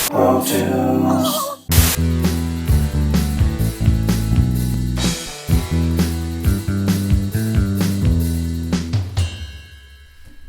Pro Tunes.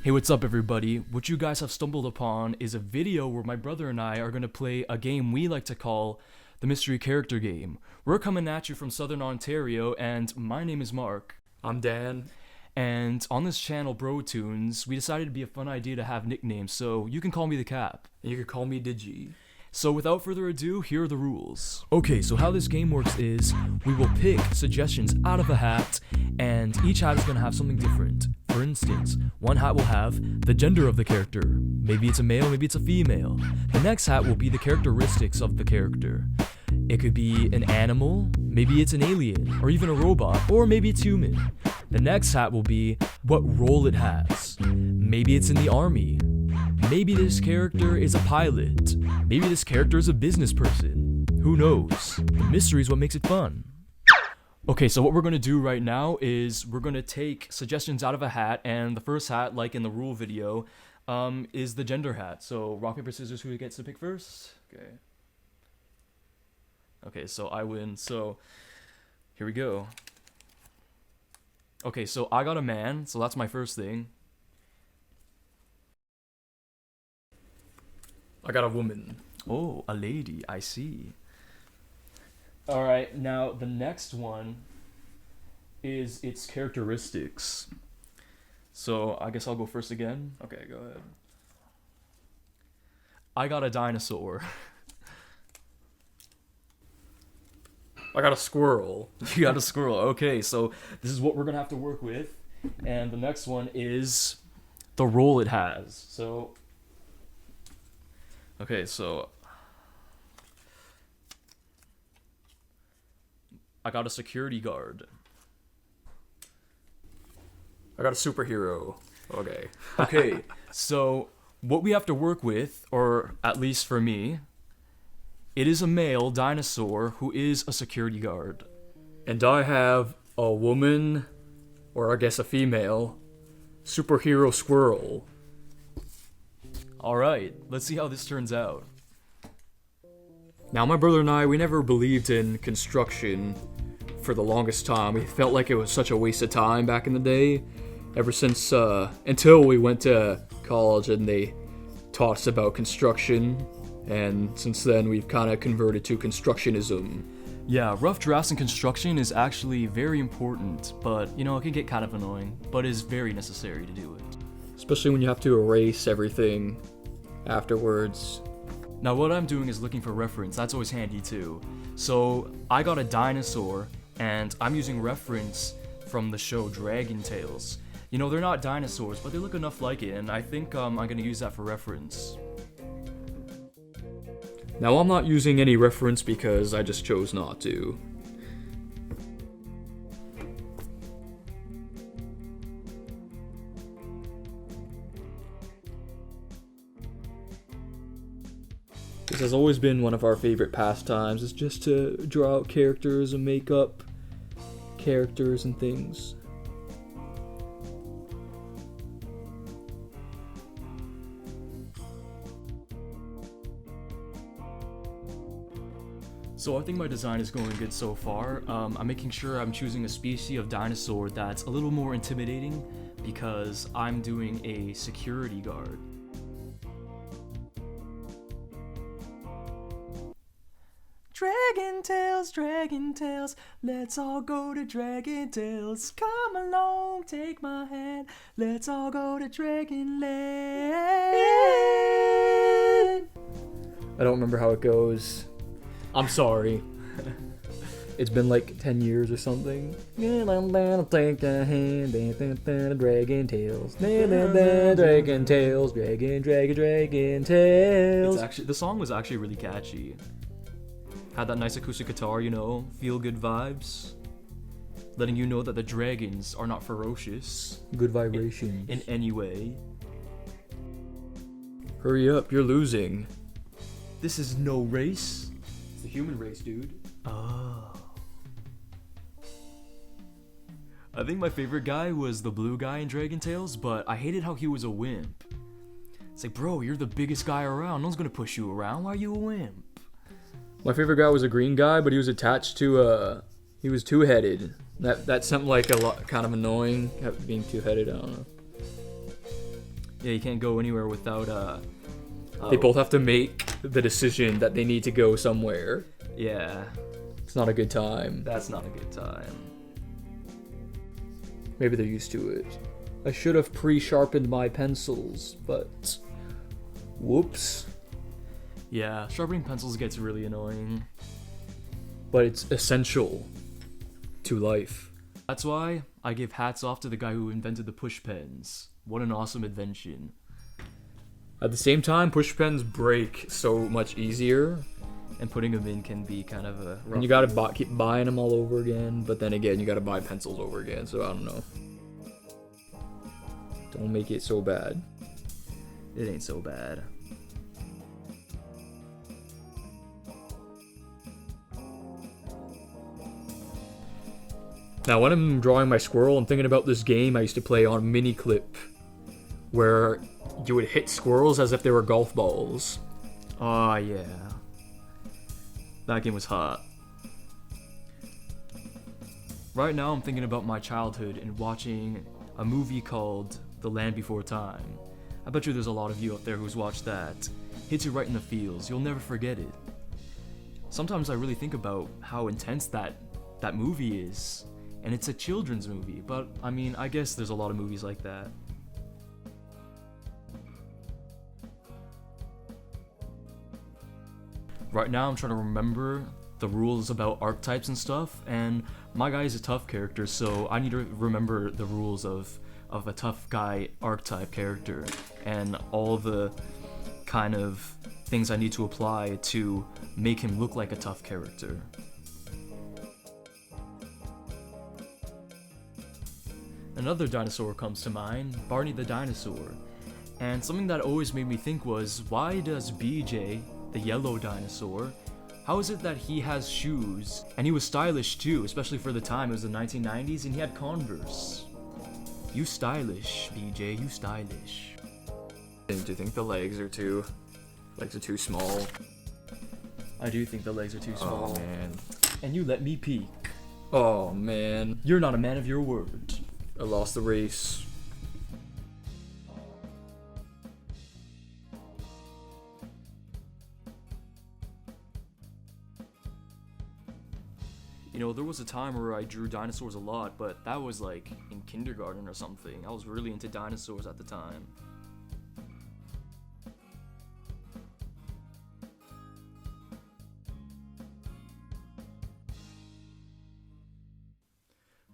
Hey, what's up everybody? What you guys have stumbled upon is a video where my brother and I are going to play a game we like to call the Mystery Character Game. We're coming at you from Southern Ontario, and my name is Mark. I'm Dan. And on this channel, BroTunes, we decided it'd be a fun idea to have nicknames, so you can call me the Cap. You could call me Digi. So without further ado, here are the rules. Okay, so how this game works is we will pick suggestions out of a hat, and each hat is going to have something different. For instance, one hat will have the gender of the character. Maybe it's a male, maybe it's a female. The next hat will be the characteristics of the character. It could be an animal, maybe it's an alien, or even a robot, or maybe it's human. The next hat will be what role it has. Maybe it's in the army. Maybe this character is a pilot. Maybe this character is a business person. Who knows? The mystery is what makes it fun. Okay, so what we're going to do right now is we're going to take suggestions out of a hat, and the first hat, like in the rule video, is the gender hat. So rock, paper, scissors, who gets to pick first? Okay, so I win. So here we go. Okay, so I got a man, so that's my first thing. I got a woman. Oh, a lady, I see. Alright, now the next one is its characteristics. So I guess I'll go first again. Okay, go ahead. I got a dinosaur. I got a squirrel. You got a squirrel. Okay, so this is what we're gonna have to work with. And the next one is the role it has. So okay, so I got a security guard. I got a superhero. Okay. Okay, so what we have to work with, or at least for me, it is a male dinosaur who is a security guard. And I have a woman, or I guess a female, superhero squirrel. Alright, let's see how this turns out. Now, my brother and I, we never believed in construction for the longest time. We felt like it was such a waste of time back in the day. Ever since, until we went to college and they taught us about construction. And since then, we've kind of converted to constructionism. Yeah, rough drafts in construction is actually very important, but, you know, it can get kind of annoying, but is very necessary to do it. Especially when you have to erase everything afterwards. Now what I'm doing is looking for reference, that's always handy too. So I got a dinosaur, and I'm using reference from the show Dragon Tales. You know, they're not dinosaurs, but they look enough like it, and I think I'm gonna use that for reference. Now, I'm not using any reference because I just chose not to. This has always been one of our favorite pastimes, is just to draw out characters and make up characters and things. So I think my design is going good so far. I'm making sure I'm choosing a species of dinosaur that's a little more intimidating because I'm doing a security guard. Dragon Tales, let's all go to Dragon Tales. Come along, take my hand, let's all go to Dragon Land. I don't remember how it goes. I'm sorry. It's been like 10 years or something. Take a hand, Dragon Tales. Dragon Tales, Dragon Tales. It's actually, the song was actually really catchy. Had that nice acoustic guitar, you know, feel good vibes. Letting you know that the dragons are not ferocious. Good vibrations. In any way. Hurry up, you're losing. This is no race. It's the human race, dude. Oh. I think my favorite guy was the blue guy in Dragon Tales, but I hated how he was a wimp. It's like, bro, you're the biggest guy around. No one's gonna push you around. Why are you a wimp? My favorite guy was a green guy, but he was attached to he was two-headed. That's something like a lot, kind of annoying, being two-headed. I don't know. Yeah, you can't go anywhere without They both have to make the decision that they need to go somewhere. Yeah, It's not a good time. that's not a good time. Maybe they're used to it. I should have pre-sharpened my pencils, but whoops. Yeah, sharpening pencils gets really annoying. But it's essential to life. That's why I give hats off to the guy who invented the push pens. What an awesome invention. At the same time, push pens break so much easier. And putting them in can be kind of a rough. And you gotta keep buying them all over again, but then again, you gotta buy pencils over again, so I don't know. Don't make it so bad. It ain't so bad. Now, when I'm drawing my squirrel, I'm thinking about this game I used to play on Miniclip, where you would hit squirrels as if they were golf balls. Oh, yeah. That game was hot. Right now, I'm thinking about my childhood and watching a movie called The Land Before Time. I bet you there's a lot of you out there who's watched that. Hits you right in the feels. You'll never forget it. Sometimes I really think about how intense that movie is. And it's a children's movie, but I mean, I guess there's a lot of movies like that. Right now, I'm trying to remember the rules about archetypes and stuff, and my guy is a tough character, so I need to remember the rules of a tough guy archetype character, and all the kind of things I need to apply to make him look like a tough character. Another dinosaur comes to mind, Barney the dinosaur. And something that always made me think was, why does BJ, the yellow dinosaur, how is it that he has shoes? And he was stylish too, especially for the time. It was the 1990s and he had Converse. You stylish, BJ, you stylish. Do you think the legs are too small? I do think the legs are too small. Oh man. And you let me peek. Oh man. You're not a man of your word. I lost the race. You know, there was a time where I drew dinosaurs a lot, but that was like in kindergarten or something. I was really into dinosaurs at the time.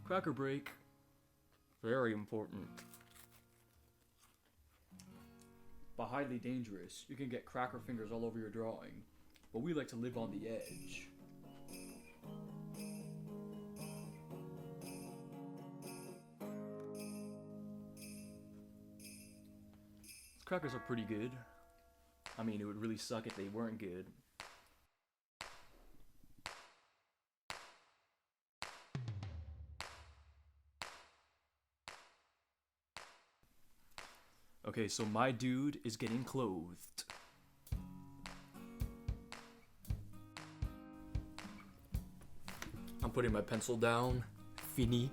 Cracker break. Very important. But highly dangerous. You can get cracker fingers all over your drawing. But we like to live on the edge. These crackers are pretty good. I mean, it would really suck if they weren't good. Okay, so my dude is getting clothed. I'm putting my pencil down. Fini.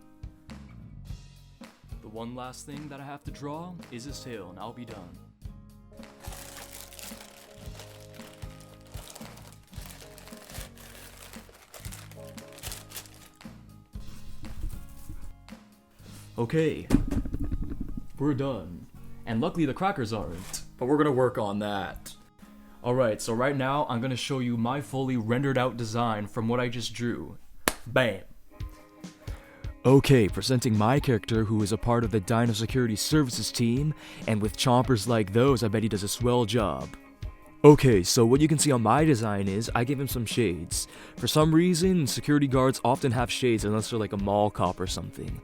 The one last thing that I have to draw is his tail, and I'll be done. Okay, we're done. And luckily the crackers aren't. But we're gonna work on that. Alright, so right now I'm gonna show you my fully rendered out design from what I just drew. Bam! Okay, presenting my character who is a part of the Dino Security Services team, and with chompers like those, I bet he does a swell job. Okay, so what you can see on my design is, I gave him some shades. For some reason, security guards often have shades unless they're like a mall cop or something.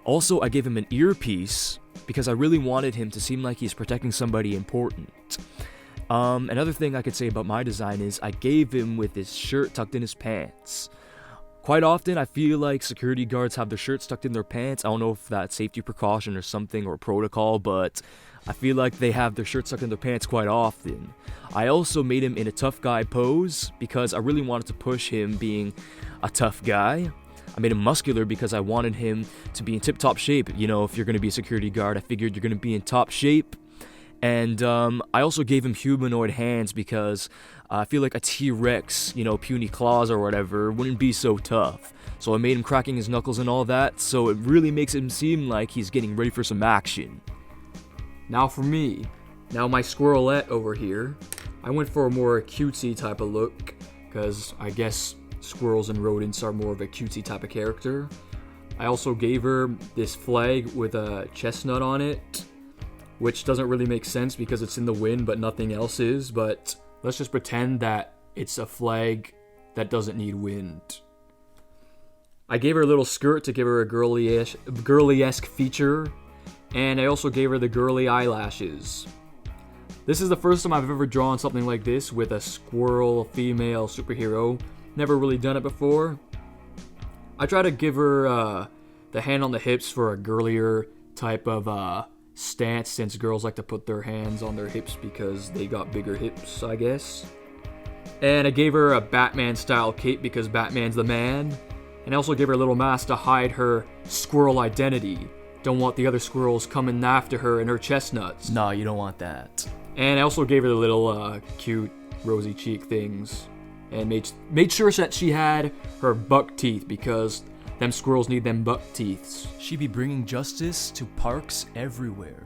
Also, I gave him an earpiece, because I really wanted him to seem like he's protecting somebody important. Another thing I could say about my design is, I gave him with his shirt tucked in his pants. Quite often, I feel like security guards have their shirts tucked in their pants. I don't know if that's safety precaution or something or protocol, but I feel like they have their shirt stuck in their pants quite often. I also made him in a tough guy pose because I really wanted to push him being a tough guy. I made him muscular because I wanted him to be in tip-top shape. You know, if you're going to be a security guard, I figured you're going to be in top shape. And I also gave him humanoid hands because I feel like a T-Rex, puny claws or whatever, wouldn't be so tough. So I made him cracking his knuckles and all that, so it really makes him seem like he's getting ready for some action. Now for me. Now my squirrelette over here. I went for a more cutesy type of look, because I guess squirrels and rodents are more of a cutesy type of character. I also gave her this flag with a chestnut on it, which doesn't really make sense because it's in the wind but nothing else is, but let's just pretend that it's a flag that doesn't need wind. I gave her a little skirt to give her a girly-esque feature, and I also gave her the girly eyelashes. This is the first time I've ever drawn something like this with a squirrel female superhero. Never really done it before. I try to give her the hand on the hips for a girlier type of stance, since girls like to put their hands on their hips because they got bigger hips, I guess. And I gave her a Batman style cape because Batman's the man. And I also gave her a little mask to hide her squirrel identity. Don't want the other squirrels coming after her and her chestnuts. Nah, you don't want that. And I also gave her the little cute rosy cheek things. And made sure that she had her buck teeth because them squirrels need them buck teeths. She be bringing justice to parks everywhere.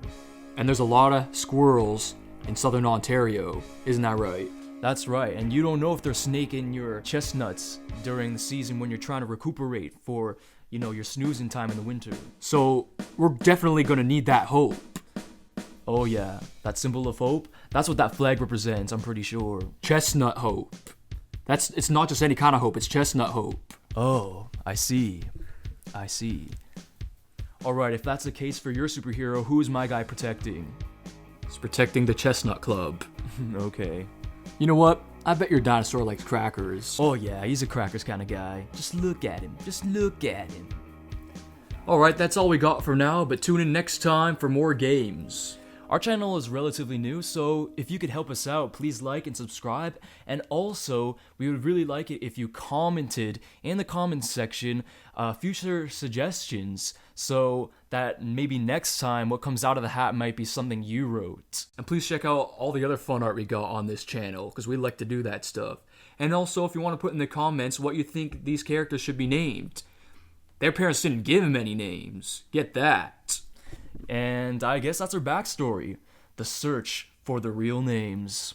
And there's a lot of squirrels in southern Ontario, isn't that right? That's right, and you don't know if they're snaking your chestnuts during the season when you're trying to recuperate for, your snoozing time in the winter. So, we're definitely gonna need that hope. Oh yeah, that symbol of hope, that's what that flag represents, I'm pretty sure. Chestnut hope. It's not just any kind of hope, it's chestnut hope. Oh, I see. Alright, if that's the case for your superhero, who is my guy protecting? It's protecting the Chestnut Club. Okay. You know what? I bet your dinosaur likes crackers. Oh yeah, he's a crackers kind of guy. Just look at him. Alright, that's all we got for now, but tune in next time for more games. Our channel is relatively new, so if you could help us out, please like and subscribe. And also, we would really like it if you commented in the comments section future suggestions, so that maybe next time what comes out of the hat might be something you wrote. And please check out all the other fun art we got on this channel, because we like to do that stuff. And also, if you want to put in the comments what you think these characters should be named. Their parents didn't give them any names. Get that. And I guess that's our backstory. The search for the real names.